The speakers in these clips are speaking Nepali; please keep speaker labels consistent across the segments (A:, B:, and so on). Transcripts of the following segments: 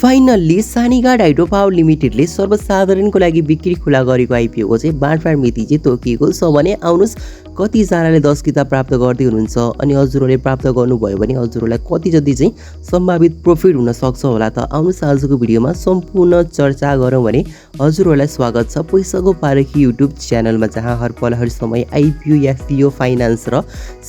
A: फाइनल्ली सानीघाट हाइड्रो पावर लिमिटेडले सर्वसाधारणको लागि बिक्री खुला गरेको आइपिओको चाहिँ बाँडफाँड मिति चाहिँ तोकिएको छ भने आउनुहोस् कतिजनाले 10 किताब प्राप्त गर्दै हुनुहुन्छ अनि हजुरहरूले प्राप्त गर्नुभयो भने हजुरहरूलाई कति जति चाहिँ सम्भावित प्रफिट हुन सक्छ होला त आउनुहोस् आजको भिडियोमा सम्पूर्ण चर्चा गरौँ भने हजुरहरूलाई स्वागत छ पैसाको पारखी युट्युब च्यानलमा जहाँ हरपल हर समय आइपिओ एफपिओ फाइनान्स र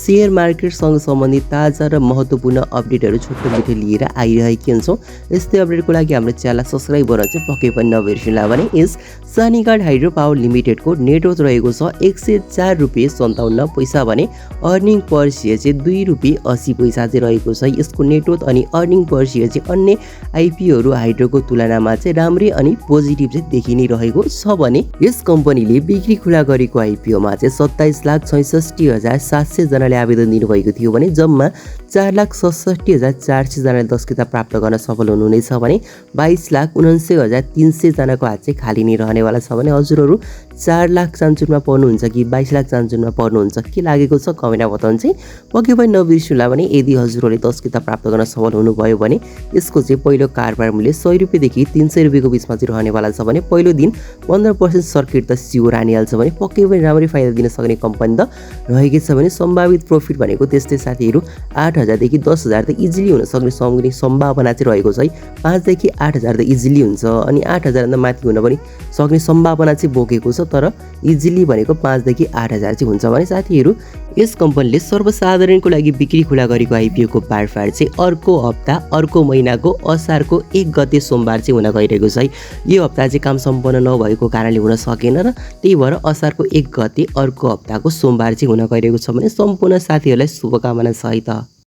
A: सेयर मार्केटसँग सम्बन्धित ताजा र महत्त्वपूर्ण अपडेटहरू छोटो मिठो लिएर आइरहेका हुन्छौँ। यस्तै अपडेटको लागि हाम्रो च्यानललाई सब्स्क्राइब गर्न चाहिँ पक्कै पनि नबिर्सिनुहोला भने यस सानीघाट हाइड्रो पावर लिमिटेडको नेटवर्थ रहेको छ 104 रुपियाँ 57 पैसा भने अर्निङ पर सेयर चाहिँ 2 रुपियाँ 80 पैसा चाहिँ रहेको छ। यसको नेटवर्थ अनि अर्निङ पर सेयर चाहिँ अन्य आइपिओहरू हाइड्रोको तुलनामा चाहिँ राम्रै अनि पोजिटिभ चाहिँ देखि नै रहेको छ भने यस कम्पनीले बिक्री खुला गरेको आइपिओमा चाहिँ 27,66,700 जनाले आवेदन दिनुभएको थियो भने जम्मा 4,67,400 जनाले 10 किताब प्राप्त गर्न सफल हुनुहुनेछ भने 22,79,300 जनाको हात चाहिँ खाली नै रहनेवाला छ भने हजुरहरू 4 लाख चान्चुनमा पर्नुहुन्छ कि 22 लाख चान्चुनमा पर्नुहुन्छ के लागेको छ कमेन्टमा बताउनु चाहिँ पक्कै पनि नबिर्सिनुहोला भने यदि हजुरहरूले 10 किताब प्राप्त गर्न सफल हुनुभयो भने यसको चाहिँ पहिलो कारोबार मूल्य 100 रुपियाँदेखि 300 रुपियाँको बिचमा चाहिँ रहनेवाला छ भने पहिलो दिन 15% सर्किट त स्योर हानिहाल्छ भने पक्कै पनि राम्रै फाइदा दिन सक्ने कम्पनी त रहेकै छ भने सम्भावित प्रफिट भनेको त्यस्तै साथीहरू 8,000 देखि 10,000 त इजिली हुन सक्ने सम्भावना चाहिँ रहेको छ है। 5 देखि 8,000 त इजिली हुन्छ अनि 8,000 भन्दा माथि हुन पनि सक्ने सम्भावना चाहिँ बोकेको छ तर इजिली भनेको 5 देखि 8,000 चाहिँ हुन्छ भने साथीहरू यस कम्पनीले सर्वसाधारणको लागि बिक्री खुला गरेको आइपिओको बाँडफाँड चाहिँ अर्को हप्ता अर्को महिनाको असारको 1 गते सोमबार चाहिँ हुन गइरहेको छ है। यो हप्ता चाहिँ काम सम्पन्न नभएको कारणले हुन सकेन र त्यही भएर असारको 1 गते अर्को हप्ताको सोमबार चाहिँ हुन गइरहेको छ भने सम्पूर्ण साथीहरूलाई शुभकामना सहित